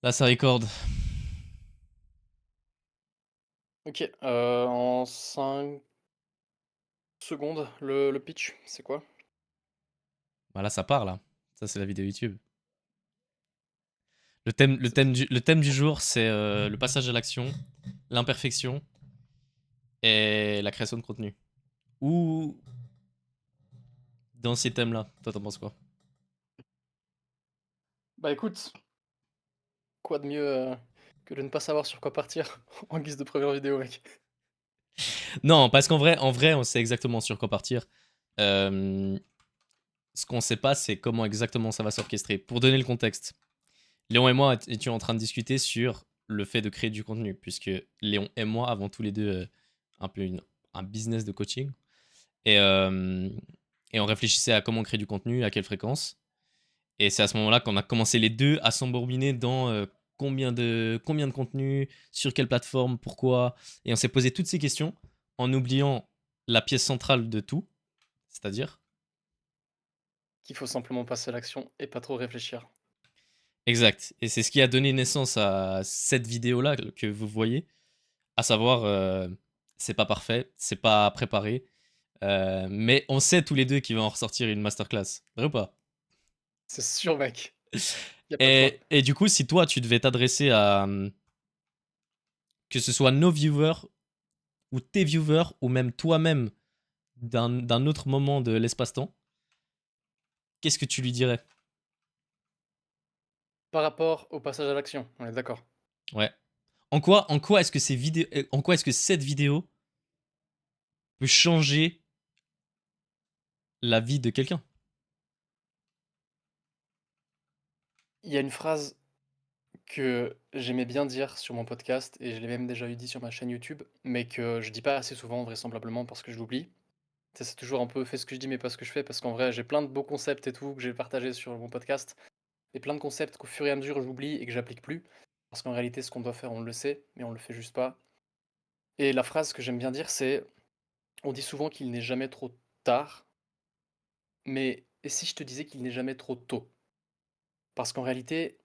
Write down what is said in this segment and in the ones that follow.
Là, ça record. Ok, en 5 secondes, le pitch, c'est quoi? Bah là, ça part, là. Ça, c'est la vidéo YouTube. Le thème du jour, c'est le passage à l'action, l'imperfection et la création de contenu. Ou dans ces thèmes-là, toi, t'en penses quoi? Bah écoute, quoi de mieux que de ne pas savoir sur quoi partir en guise de première vidéo, mec? Non, parce qu'en vrai, on sait exactement sur quoi partir. Euh, Ce qu'on sait pas, c'est comment exactement ça va s'orchestrer. Pour donner le contexte, Léon et moi étions en train de discuter sur le fait de créer du contenu, puisque Léon et moi avons tous les deux un peu un business de coaching. Et, euh, et on réfléchissait à comment créer du contenu, à quelle fréquence. Et c'est à ce moment-là qu'on a commencé les deux à s'embourbiner dans combien de contenu, sur quelle plateforme, pourquoi. Et on s'est posé toutes ces questions en oubliant la pièce centrale de tout, c'est-à-dire. Qu'il faut simplement passer à l'action et pas trop réfléchir. Exact. Et c'est ce qui a donné naissance à cette vidéo-là que vous voyez, à savoir, c'est pas parfait, c'est pas préparé, mais on sait tous les deux qu'il va en ressortir une masterclass. Vrai ou pas? C'est sûr, mec. Y a pas de choix. Et du coup, si toi, tu devais t'adresser à, que ce soit nos viewers ou tes viewers ou même toi-même d'un autre moment de l'espace-temps, qu'est-ce que tu lui dirais? Par rapport au passage à l'action, on est d'accord. Ouais. En quoi est-ce que en quoi est-ce que cette vidéo peut changer la vie de quelqu'un? Il y a une phrase que j'aimais bien dire sur mon podcast, et je l'ai même déjà eu dit sur ma chaîne YouTube, mais que je dis pas assez souvent, vraisemblablement, parce que je l'oublie. Ça, c'est toujours un peu fait ce que je dis, mais pas ce que je fais, parce qu'en vrai, j'ai plein de beaux concepts et tout que j'ai partagé sur mon podcast. Et plein de concepts qu'au fur et à mesure j'oublie et que j'applique plus. Parce qu'en réalité, ce qu'on doit faire, on le sait, mais on le fait juste pas. Et la phrase que j'aime bien dire, c'est on dit souvent qu'il n'est jamais trop tard, mais et si je te disais qu'il n'est jamais trop tôt? Parce qu'en réalité,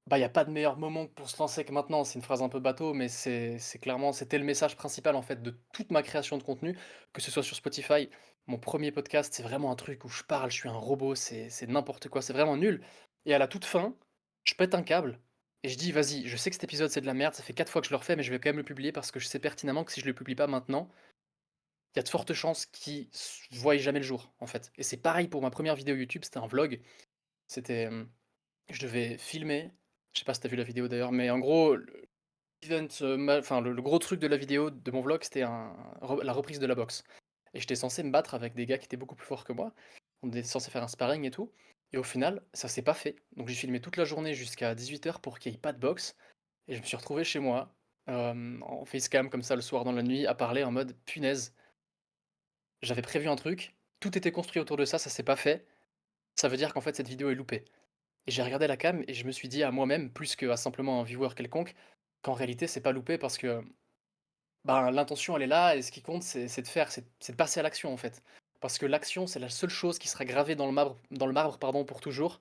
bah, il y a pas de meilleur moment pour se lancer que maintenant. C'est une phrase un peu bateau, mais c'est clairement c'était le message principal, en fait, de toute ma création de contenu, que ce soit sur Spotify. Mon premier podcast, c'est vraiment un truc où je parle, je suis un robot, c'est n'importe quoi, c'est vraiment nul. Et à la toute fin, je pète un câble et je dis: «Vas-y, je sais que cet épisode, c'est de la merde, ça fait 4 fois que je le refais, mais je vais quand même le publier parce que je sais pertinemment que si je le publie pas maintenant, il y a de fortes chances qu'il voie jamais le jour», en fait. Et c'est pareil pour ma première vidéo YouTube, c'était un vlog. C'était, je devais filmer, je sais pas si tu as vu la vidéo d'ailleurs, mais en gros, l'event, enfin le gros truc de la vidéo de mon vlog, c'était la reprise de la boxe. Et j'étais censé me battre avec des gars qui étaient beaucoup plus forts que moi. On était censé faire un sparring et tout. Et au final, ça s'est pas fait. Donc j'ai filmé toute la journée jusqu'à 18 h pour qu'il y ait pas de boxe. Et je me suis retrouvé chez moi, en facecam comme ça le soir dans la nuit, à parler en mode punaise, j'avais prévu un truc, tout était construit autour de ça, ça s'est pas fait. Ça veut dire qu'en fait cette vidéo est loupée. Et j'ai regardé la cam et je me suis dit à moi-même, plus qu'à simplement un viewer quelconque, qu'en réalité c'est pas loupé parce que ben, l'intention elle est là et ce qui compte c'est de faire, c'est de passer à l'action en fait. Parce que l'action c'est la seule chose qui sera gravée dans le marbre pardon, pour toujours.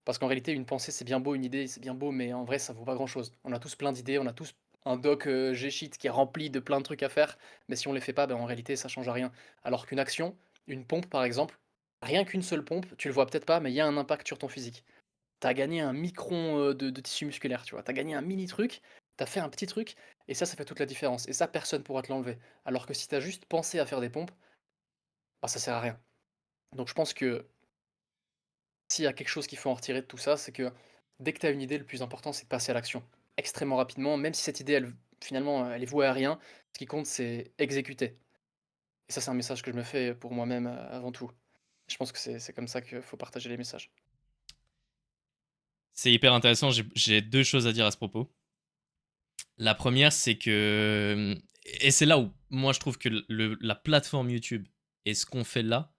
Parce qu'en réalité une pensée c'est bien beau, une idée c'est bien beau, mais en vrai ça vaut pas grand-chose. On a tous plein d'idées, on a tous un doc G-Sheet qui est rempli de plein de trucs à faire, mais si on les fait pas, ben, en réalité ça change à rien. Alors qu'une action, une pompe par exemple, rien qu'une seule pompe, tu le vois peut-être pas, mais il y a un impact sur ton physique. T'as gagné un micron de tissu musculaire, tu vois. T'as gagné un mini truc, t'as fait un petit truc, et ça fait toute la différence. Et ça, personne pourra te l'enlever. Alors que si t'as juste pensé à faire des pompes, bah ça sert à rien. Donc je pense que s'il y a quelque chose qu'il faut en retirer de tout ça, c'est que dès que t'as une idée, le plus important, c'est de passer à l'action. Extrêmement rapidement, même si cette idée, elle, finalement, elle est vouée à rien, ce qui compte, c'est exécuter. Et ça, c'est un message que je me fais pour moi-même avant tout. Je pense que c'est comme ça qu'il faut partager les messages. C'est hyper intéressant, j'ai deux choses à dire à ce propos. La première, c'est que. Et c'est là où moi je trouve que la plateforme YouTube et ce qu'on fait là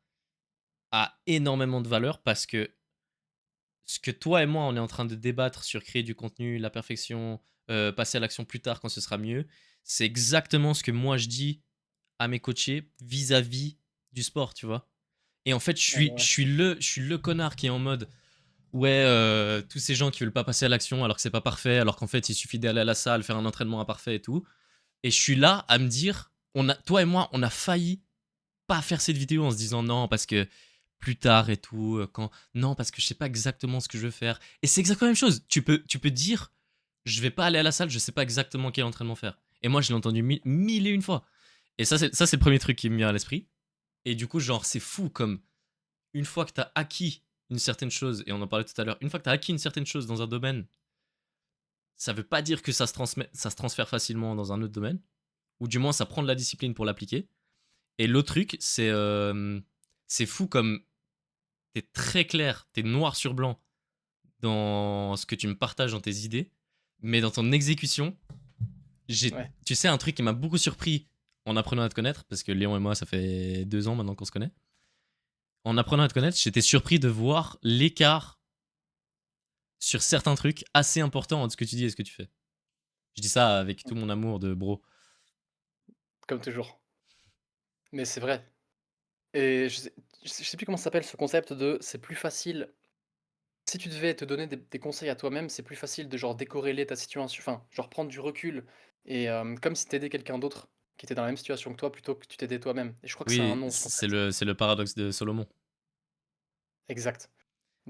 a énormément de valeur parce que ce que toi et moi on est en train de débattre sur créer du contenu, la perfection, passer à l'action plus tard quand ce sera mieux, c'est exactement ce que moi je dis à mes coachés vis-à-vis du sport, tu vois. Et en fait, Ouais, ouais, ouais. je suis le connard qui est en mode ouais, tous ces gens qui veulent pas passer à l'action alors que c'est pas parfait, alors qu'en fait, il suffit d'aller à la salle, faire un entraînement imparfait et tout. Et je suis là à me dire, toi et moi, on a failli pas faire cette vidéo en se disant non, parce que plus tard et tout, non, parce que je sais pas exactement ce que je veux faire. Et c'est exactement la même chose. Tu peux dire, je vais pas aller à la salle, je sais pas exactement quel entraînement faire. Et moi, je l'ai entendu mille et une fois. Et ça, c'est le premier truc qui me vient à l'esprit. Et du coup, genre, c'est fou comme une fois que t'as acquis une certaine chose, et on en parlait tout à l'heure, une fois que t'as acquis une certaine chose dans un domaine, ça veut pas dire que ça se transfère facilement dans un autre domaine, ou du moins ça prend de la discipline pour l'appliquer. Et l'autre truc, c'est fou comme t'es très clair, t'es noir sur blanc dans ce que tu me partages dans tes idées, mais dans ton exécution, Ouais. tu sais, un truc qui m'a beaucoup surpris en apprenant à te connaître, parce que Léon et moi, ça fait 2 ans maintenant qu'on se connaît. En apprenant à te connaître, j'étais surpris de voir l'écart sur certains trucs assez importants entre ce que tu dis et ce que tu fais. Je dis ça avec tout mon amour de bro. Comme toujours. Mais c'est vrai. Et je sais plus comment ça s'appelle ce concept de c'est plus facile si tu devais te donner des conseils à toi-même, c'est plus facile de genre décorréler ta situation, enfin, genre prendre du recul et comme si tu quelqu'un d'autre qui était dans la même situation que toi plutôt que tu t'aidais toi-même et je crois que c'est un Oui, nom ce c'est concept. le paradoxe de Solomon. Exact.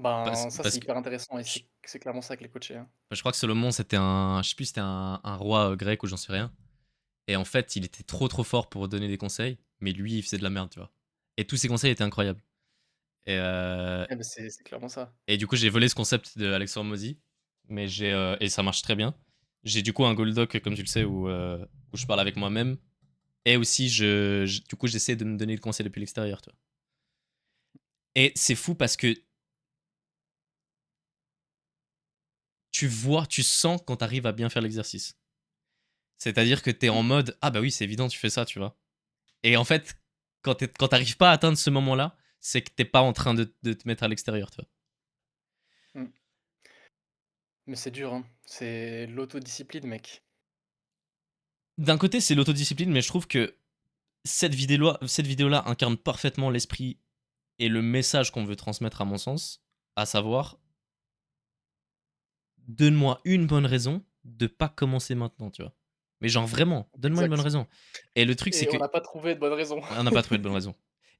Parce, Ben, ça c'est parce que hyper intéressant et je, c'est clairement ça avec les coachés, hein. je crois que Solomon, c'était je sais plus, c'était un roi grec ou j'en sais rien. Et en fait, il était trop trop fort pour donner des conseils, mais lui, il faisait de la merde, tu vois. Et tous ses conseils étaient incroyables. Et, euh, Eh beh, c'est clairement ça. et du coup, j'ai volé ce concept de Alexandre Mozi, mais et ça marche très bien. J'ai du coup un Gold Doc, comme tu le sais, où je parle avec moi-même. Et aussi, du coup, j'essaie de me donner le conseil depuis l'extérieur, tu vois. Et c'est fou parce que tu vois, tu sens quand t'arrives à bien faire l'exercice. C'est-à-dire que t'es Mmh, en mode, ah bah oui, c'est évident, tu fais ça, tu vois. Et en fait, quand t'arrives pas à atteindre ce moment-là, c'est que t'es pas en train de te mettre à l'extérieur, tu vois. mmh. Mais c'est dur, hein. C'est l'autodiscipline, mec. D'un côté, c'est l'autodiscipline, mais je trouve que cette vidéo-là incarne parfaitement l'esprit et le message qu'on veut transmettre, à mon sens, à savoir, donne-moi une bonne raison de pas commencer maintenant, tu vois. Mais genre vraiment, donne-moi une bonne Exact raison. Et le truc, c'est et que on n'a pas trouvé de bonne raison. on n'a pas trouvé de bonne raison.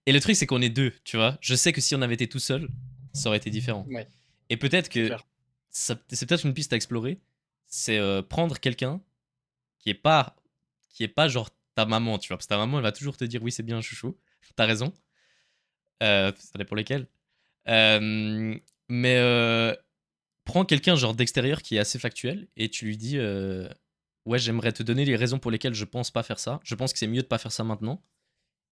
Et le truc, c'est qu'on est deux, tu vois. Je sais que si on avait été tout seul, ça aurait été différent. Ouais, Et peut-être c'est que clair. c'est peut-être une piste à explorer. C'est prendre quelqu'un qui est pas qui est pas genre ta maman, tu vois. Parce que ta maman, elle va toujours te dire oui, c'est bien, chouchou. T'as raison. Ça dépend lesquels. Euh, mais prends quelqu'un genre d'extérieur qui est assez factuel et tu lui dis ouais, j'aimerais te donner les raisons pour lesquelles je pense pas faire ça. Je pense que c'est mieux de pas faire ça maintenant.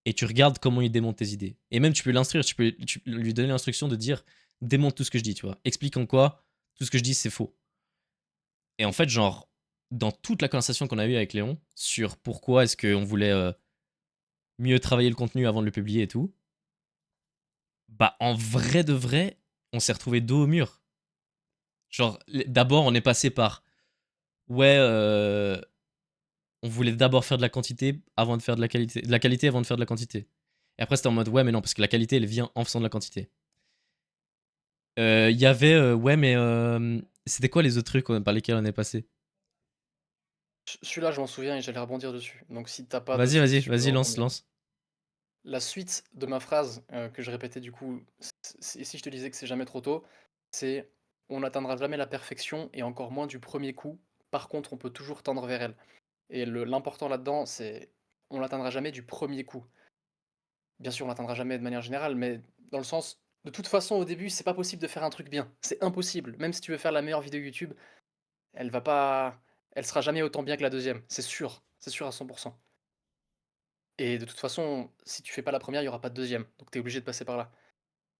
Et tu regardes comment il démonte tes idées. Et même tu peux l'instruire, tu peux lui donner l'instruction de dire démonte tout ce que je dis, tu vois. Explique en quoi tout ce que je dis c'est faux. Et en fait, genre, dans toute la conversation qu'on a eue avec Léon sur pourquoi est-ce qu'on voulait mieux travailler le contenu avant de le publier et tout, bah en vrai de vrai, on s'est retrouvé dos au mur. Genre, d'abord, on est passé par ouais, on voulait d'abord faire de la quantité avant de faire de la qualité avant de faire de la quantité. Et après, c'était en mode ouais, mais non, parce que la qualité, elle vient en faisant de la quantité. Il y avait ouais, mais c'était quoi les autres trucs par lesquels on est passé? Celui-là, je m'en souviens et j'allais rebondir dessus. Donc si t'as pas de Vas-y, suite, vas-y, tu peux vas-y, lance, rebondir. lance. La suite de ma phrase, que je répétais du coup, si je te disais que c'est jamais trop tôt, c'est: «On n'atteindra jamais la perfection et encore moins du premier coup. Par contre, on peut toujours tendre vers elle» et l'important là-dedans, c'est on l'atteindra jamais du premier coup. Bien sûr, on l'atteindra jamais de manière générale, mais dans le sens, de toute façon, au début, c'est pas possible de faire un truc bien. C'est impossible. Même si tu veux faire la meilleure vidéo YouTube, elle va pas elle sera jamais autant bien que la deuxième. C'est sûr à 100. Et de toute façon, si tu fais pas la première, il y aura pas de deuxième. Donc tu es obligé de passer par là.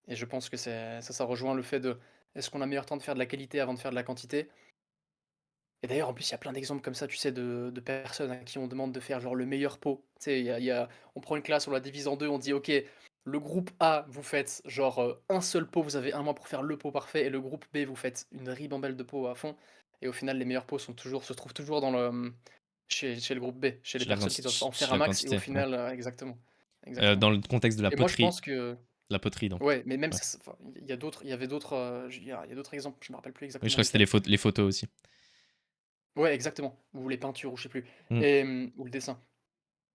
Et je pense que ça rejoint le fait de: est-ce qu'on a meilleur temps de faire de la qualité avant de faire de la quantité? Et d'ailleurs, en plus, il y a plein d'exemples comme ça, tu sais, de personnes à qui on demande de faire genre le meilleur pot. Tu sais, on prend une classe, on la divise en 2, on dit: «OK, le groupe A, vous faites genre, un seul pot, vous avez un mois pour faire le pot parfait et le groupe B, vous faites une ribambelle de pots à fond» et au final, les meilleurs pots se trouvent toujours dans chez le groupe B, chez les personnes qui doivent en faire Chez un la max et au quantité, ouais. final, exactement, exactement. Dans le contexte de la Et moi, je poterie, pense que La poterie, donc. Ouais, mais même Ouais. ça, enfin, il y a d'autres, il y avait d'autres, il y a d'autres exemples, je me rappelle plus Oui, je exactement crois que c'était lesquels. les photos aussi. Ouais, exactement, ou les peintures, ou je sais plus, Mm. ou le dessin.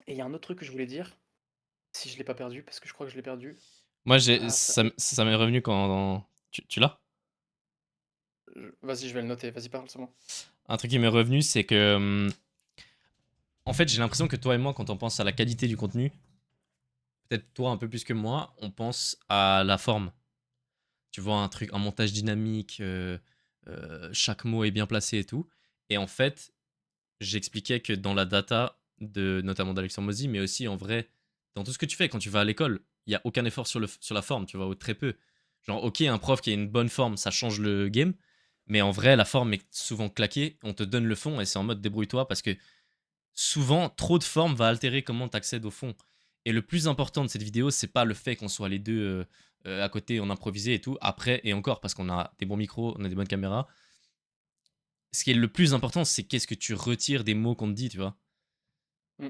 Et il y a un autre truc que je voulais dire, si je l'ai pas perdu, parce que je crois que je l'ai perdu. Moi, Ah ça ça m'est revenu quand. Tu l'as? vas-y, je vais le noter, vas-y parle, c'est bon. Un truc qui m'est revenu, c'est que. En fait, j'ai l'impression que toi et moi, quand on pense à la qualité du contenu, peut-être toi un peu plus que moi, on pense à la forme. Tu vois, un truc, un montage dynamique, chaque mot est bien placé et tout. Et en fait, j'expliquais que dans la data, notamment d'Alexandre Mozy, mais aussi en vrai, dans tout ce que tu fais quand tu vas à l'école, il n'y a aucun effort sur la forme, tu vois, ou très peu. Genre, ok, un prof qui a une bonne forme, ça change le game, mais en vrai, la forme est souvent claquée, on te donne le fond et c'est en mode débrouille-toi parce que souvent, trop de forme va altérer comment tu accèdes au fond. Et le plus important de cette vidéo, c'est pas le fait qu'on soit les deux à côté, en improvisé et tout. Après, et encore, parce qu'on a des bons micros, on a des bonnes caméras. Ce qui est le plus important, c'est qu'est-ce que tu retires des mots qu'on te dit, tu vois. Mmh.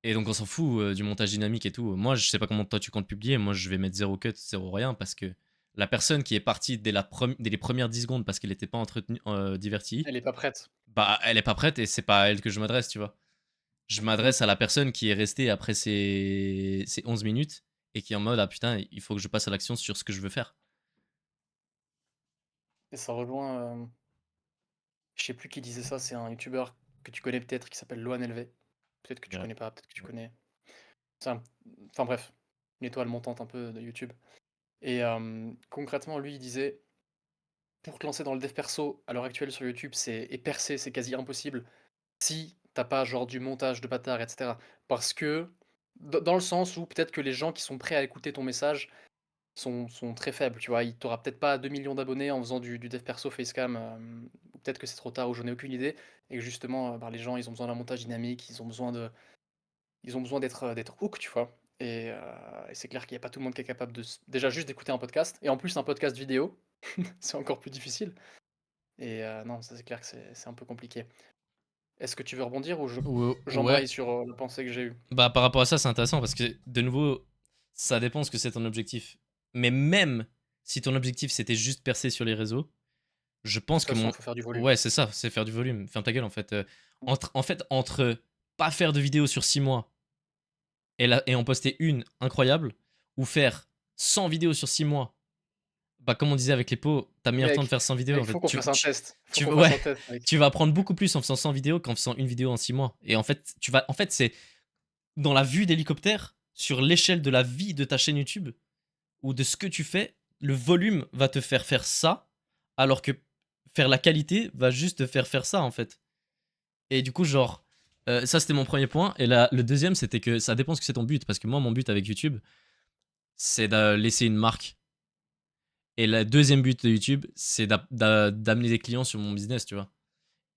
Et donc, on s'en fout du montage dynamique et tout. Moi, je sais pas comment toi tu comptes publier. Moi, je vais mettre zéro cut, zéro rien, parce que la personne qui est partie dès les premières 10 secondes parce qu'elle n'était pas entretenue, divertie, Elle est pas prête. bah, elle est pas prête et c'est pas à elle que je m'adresse, tu vois. Je Mmh. m'adresse à la personne qui est restée après ces 11 minutes et qui est en mode ah putain, il faut que je passe à l'action sur ce que je veux faire. Et ça rejoint, je sais plus qui disait ça, c'est un youtubeur que tu connais peut-être qui s'appelle Loan LV. Peut-être que tu Ouais. connais pas, peut-être que tu connais. C'est un enfin bref, une étoile montante un peu de YouTube et concrètement, lui, il disait: «Pour te lancer dans le dev perso, à l'heure actuelle sur YouTube, c'est et percer, c'est quasi impossible si t'as pas genre du montage de bâtard et cetera». Parce que dans le sens où peut-être que les gens qui sont prêts à écouter ton message sont très faibles, tu vois? Il tu peut-être pas 2 millions d'abonnés en faisant du dev perso facecam, ou peut-être que c'est trop tard ou j'en ai aucune idée et que justement, bah, les gens, ils ont besoin d'un montage dynamique, ils ont besoin d'être hook, tu vois? Et c'est clair qu'il y a pas tout le monde qui est capable de s déjà juste d'écouter un podcast et en plus un podcast vidéo, c'est encore plus difficile et non, ça c'est clair que c'est un peu compliqué. Est-ce que tu veux rebondir ou Ouais, j'embraye sur, la pensée que j'ai eue? bah par rapport à ça, c'est intéressant parce que de nouveau, ça dépend ce que c'est ton objectif. Mais même si ton objectif c'était juste percer sur les réseaux, je De pense toute que façon, mon. il faut faire du volume. Ouais, c'est ça, c'est faire du volume. Ferme ta gueule en fait. Mmh. En fait, entre pas faire de vidéo sur 6 mois et en poster une incroyable, ou faire 100 vidéos sur 6 mois, bah, comme on disait avec les pots, t'as meilleur temps de Mec, faire 100 vidéos en mec, fait. faut qu'on fasse un test. Faut qu'on Ouais, fasse un test, mec. tu vas apprendre beaucoup plus en faisant 100 vidéos qu'en faisant une vidéo en 6 mois. Et en fait, en fait, c'est dans la vue d'hélicoptère, sur l'échelle de la vie de ta chaîne YouTube ou de ce que tu fais, le volume va te faire faire ça, alors que faire la qualité va juste te faire faire ça en fait. Et du coup, genre, ça c'était mon premier point. Et là, le deuxième, c'était que ça dépend ce que c'est ton but. Parce que moi, mon but avec YouTube, c'est de laisser une marque. Et le deuxième but de YouTube, c'est d'amener des clients sur mon business, tu vois.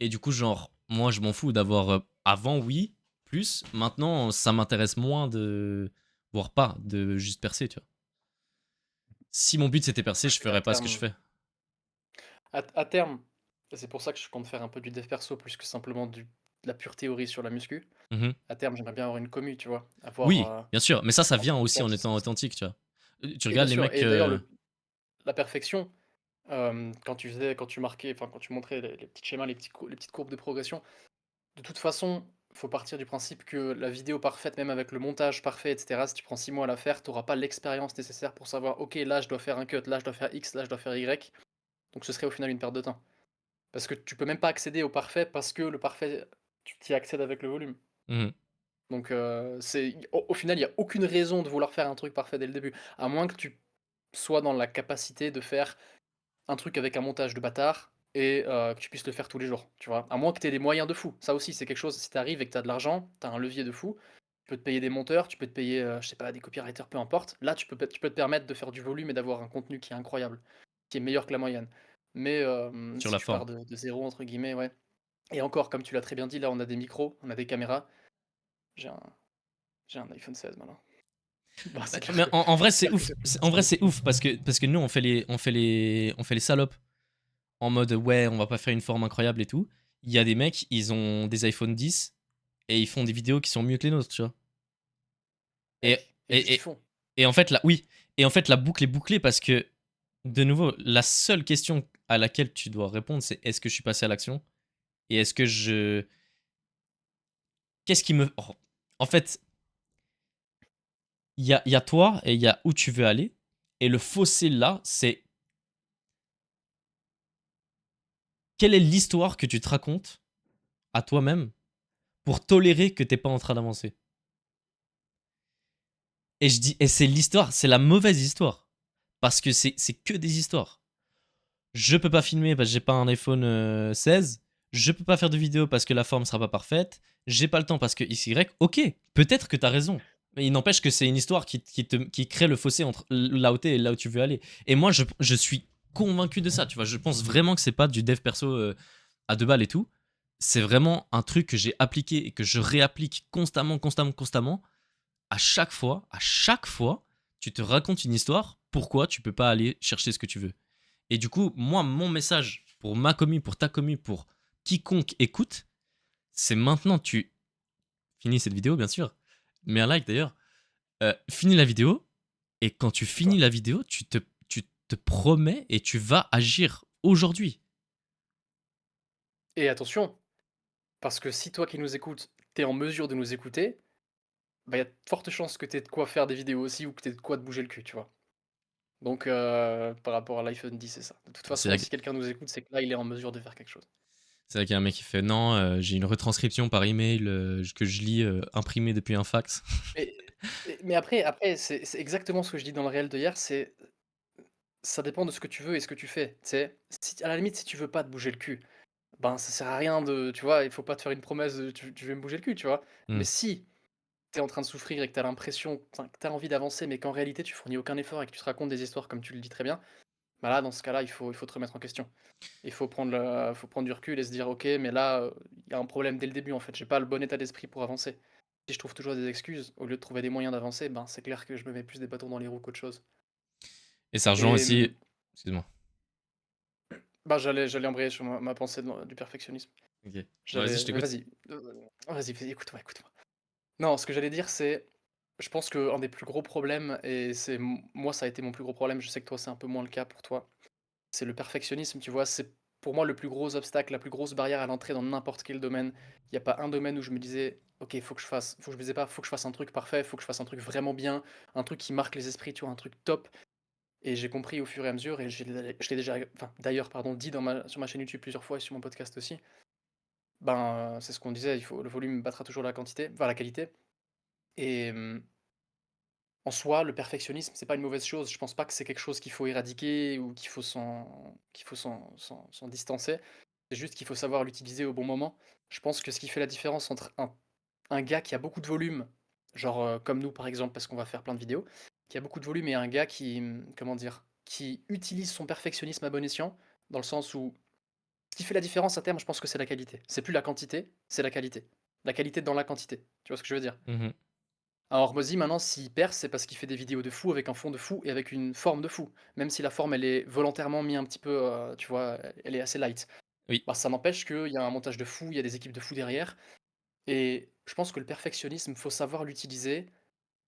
Et du coup, genre, moi, je m'en fous d'avoir. Avant, oui, plus. Maintenant, ça m'intéresse moins de. Voire pas, de juste percer, tu vois. Si mon but c'était percer, Ouais, je c'est qu'à ferais pas ce que je terme fais. à terme, et c'est pour ça que je compte faire un peu du dev perso plus que simplement de la pure théorie sur la muscu. Mhm. À terme, j'aimerais bien avoir une commu, tu vois? Avoir, Oui, bien sûr. Mais ça un vient aussi en podcast étant authentique, tu vois. Tu et bien regardes les sûr mecs. et d'ailleurs la perfection, quand tu marquais quand tu montrais les petits schémas, les petites courbes de progression, de toute façon, faut partir du principe que la vidéo parfaite, même avec le montage parfait et cetera, si tu prends 6 mois à la faire, tu auras pas l'expérience nécessaire pour savoir: «OK, là, je dois faire un cut, là, je dois faire X, là, je dois faire Y». Donc ce serait au final une perte de temps. Parce que tu peux même pas accéder au parfait parce que le parfait, tu y accèdes avec le volume. Mhm. Donc c'est au final, il y a aucune raison de vouloir faire un truc parfait dès le début. À moins que tu sois dans la capacité de faire un truc avec un montage de bâtard et que tu puisses le faire tous les jours, tu vois? À moins que tu aies les moyens de fou. Ça aussi, c'est quelque chose, si tu arrives et que tu as de l'argent, tu as un levier de fou, tu peux te payer des monteurs, tu peux te payer, je sais pas, des copywriters, peu importe. Là, tu peux te permettre de faire du volume et d'avoir un contenu qui est incroyable, qui est meilleur que la moyenne. Mais Sur si la tu pars forme. de «0» entre guillemets, ouais. Et encore, comme tu l'as très bien dit, là, on a des micros, on a des caméras. J'ai un j'ai un iPhone 16 maintenant. Bah, c'est clair Mais que en vrai, c'est c'est clair que ouf. j'ai plus En vrai, d'inspi. c'est ouf parce que nous, on fait les salopes en mode ouais, on va pas faire une forme incroyable et tout. Il y a des mecs, ils ont des iPhone 10 et ils font des vidéos qui sont mieux que les nôtres, tu vois. Et, Mec, et juste et, ils et, font. et en fait, là, oui. Et en fait, la boucle est bouclée parce que, de nouveau, la seule question à laquelle tu dois répondre, c'est est-ce que je suis passé à l'action? Et est-ce que je. Qu'est-ce qui me. Oh, en fait, il y a toi et il y a où tu veux aller. Et le fossé là, c'est quelle est l'histoire que tu te racontes à toi-même pour tolérer que t'es pas en train d'avancer. Et je dis, et c'est l'histoire, c'est la mauvaise histoire. Parce que c'est que des histoires. Je peux pas filmer parce que j'ai pas un iPhone 16. Je peux pas faire de vidéo parce que la forme sera pas parfaite. J'ai pas le temps parce que XY. Ok, peut-être que t'as raison. Mais il n'empêche que c'est une histoire qui crée le fossé entre là où t'es et là où tu veux aller. Et moi, je suis convaincu de ça. Tu vois, je pense vraiment que c'est pas du dev perso à 2 balles et tout. C'est vraiment un truc que j'ai appliqué et que je réapplique constamment, constamment, constamment. À chaque fois, tu te racontes une histoire. Pourquoi tu peux pas aller chercher ce que tu veux? Et du coup, moi, mon message pour ma commu, pour ta commu, pour quiconque écoute, c'est maintenant tu finis cette vidéo, bien sûr. Mets un like d'ailleurs. Finis la vidéo. Et quand tu finis Toi. la vidéo, tu te promets et tu vas agir aujourd'hui. Et attention, parce que si toi qui nous écoutes, t'es en mesure de nous écouter, bah, il y a de fortes chances que t'aies de quoi faire des vidéos aussi ou que t'aies de quoi te bouger le cul, tu vois? Donc par rapport à l'iPhone 10, c'est ça. De toute C'est façon, là, si quelqu'un nous écoute, c'est que là, il est en mesure de faire quelque chose. c'est là qu'il y a un mec qui fait non, j'ai une retranscription par email que je lis imprimée depuis un fax. Mais mais après c'est exactement ce que je dis dans le réel de hier, c'est ça dépend de ce que tu veux et ce que tu fais, tu sais? Si à la limite, si tu veux pas te bouger le cul, ben, ça sert à rien de tu vois? Il faut pas te faire une promesse de: «Tu veux me bouger le cul», tu vois? Hmm. Mais si tu es en train de souffrir et que tu as l'impression enfin, que tu as envie d'avancer, mais qu'en réalité, tu fournis aucun effort et que tu te racontes des histoires comme tu le dis très bien, bah, là, dans ce cas-là, il faut te remettre en question. Il faut prendre du recul et se dire: «OK, mais là, il y a un problème dès le début, en fait, j'ai pas le bon état d'esprit pour avancer». Si je trouve toujours des excuses, au lieu de trouver des moyens d'avancer, ben, c'est clair que je me mets plus des bâtons dans les roues qu'autre chose Et ça rejoint et aussi. Excuse-moi. bah, j'allais embrayer sur ma pensée du perfectionnisme. Ok. Vas-y, je J'allais mais t'écoute. vas-y, vas-y, écoute-moi, écoute-moi. Non, ce que j'allais dire, c'est je pense qu'un des plus gros problèmes et c'est moi, ça a été mon plus gros problème, je sais que toi, c'est un peu moins le cas pour toi, c'est le perfectionnisme, tu vois? C'est pour moi le plus gros obstacle, la plus grosse barrière à l'entrée dans n'importe quel domaine. Il y a pas un domaine où je me disais: «OK, faut que je me disais pas: «Faut que je fasse un truc parfait, faut que je fasse un truc vraiment bien, un truc qui marque les esprits», tu vois? Un truc top et j'ai compris au fur et à mesure et je l'ai déjà enfin, d'ailleurs, pardon, dit sur ma chaîne YouTube plusieurs fois et sur mon podcast aussi. Ben, c'est ce qu'on disait, il faut le volume battra toujours la quantité, enfin la qualité et en soi, le perfectionnisme, c'est pas une mauvaise chose. Je pense pas que c'est quelque chose qu'il faut éradiquer ou qu'il faut s'en distancer. C'est juste qu'il faut savoir l'utiliser au bon moment. Je pense que ce qui fait la différence entre un gars qui a beaucoup de volume, genre, comme nous par exemple, parce qu'on va faire plein de vidéos, qui a beaucoup de volume et un gars qui, comment dire? Qui utilise son perfectionnisme à bon escient, dans le sens où ce qui fait la différence à terme, je pense que c'est la qualité. C'est plus la quantité, c'est la qualité. La qualité dans la quantité. Tu vois ce que je veux dire? Mhm. Alors Mozi maintenant s'il perce, c'est parce qu'il fait des vidéos de fou, avec un fond de fou et avec une forme de fou. Même si la forme elle est volontairement mis un petit peu, tu vois, elle est assez light. Oui. Bah, ça n'empêche qu'il y a un montage de fou, il y a des équipes de fous derrière et je pense que le perfectionnisme, faut savoir l'utiliser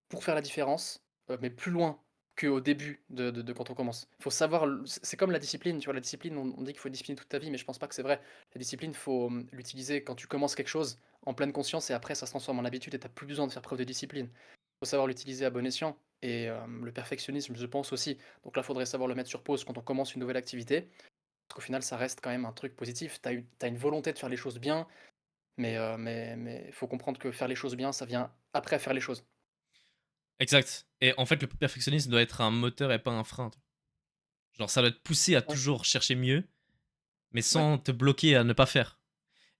pour faire la différence, mais plus loin qu'au début de quand on commence. Faut savoir l c'est comme la discipline, tu vois? La discipline, on dit qu'il faut discipliner toute ta vie, mais je pense pas que c'est vrai. La discipline, faut, l'utiliser quand tu commences quelque chose en pleine conscience et après ça se transforme en habitude et tu plus besoin de faire preuve de discipline. Faut savoir l'utiliser à bon escient et le perfectionnisme, je pense aussi. Donc là, faudrait savoir le mettre sur pause quand on commence une nouvelle activité, parce qu'au final, ça reste quand même un truc positif. Tu une volonté de faire les choses bien, mais faut comprendre que faire les choses bien, ça vient après faire les choses. Exact. Et en fait, le perfectionnisme doit être un moteur et pas un frein. Genre, ça doit te pousser à Ouais, toujours chercher mieux, mais ouais. sans te bloquer à ne pas faire.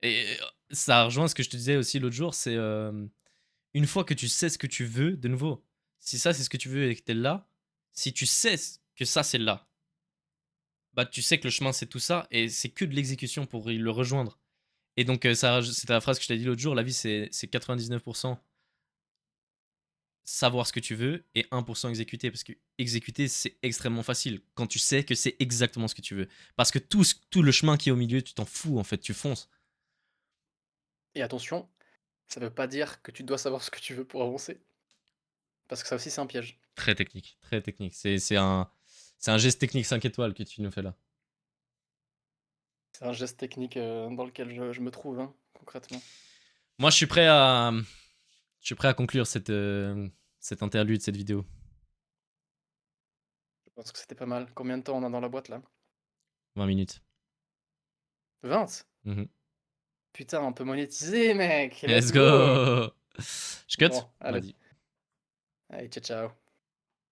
Et ça rejoint ce que je te disais aussi l'autre jour, c'est une fois que tu sais ce que tu veux, de nouveau, si ça c'est ce que tu veux et que t'es là, si tu sais que ça c'est là, bah tu sais que le chemin c'est tout ça et c'est que de l'exécution pour le rejoindre. Et donc ça, c'était la phrase que je t'ai dit l'autre jour, la vie c'est 99% savoir ce que tu veux et 1% exécuter parce que exécuter c'est extrêmement facile quand tu sais que c'est exactement ce que tu veux parce que tout le chemin qui est au milieu tu t'en fous en fait, tu fonces. Et attention, ça veut pas dire que tu dois savoir ce que tu veux pour avancer, parce que ça aussi c'est un piège. Très technique, très technique. C'est un geste technique 5 étoiles que tu nous fais là. C'est un geste technique dans lequel je me trouve, hein, concrètement. Moi, je suis prêt à conclure cette interlude, cette vidéo. Je pense que c'était pas mal. Combien de temps on a dans la boîte là? 20 minutes. 20? Mhm. Putain, on peut monétiser, mec! Let's Let's go! go. Je cut? Bon, allez. Vas-y. Allez, ciao, ciao.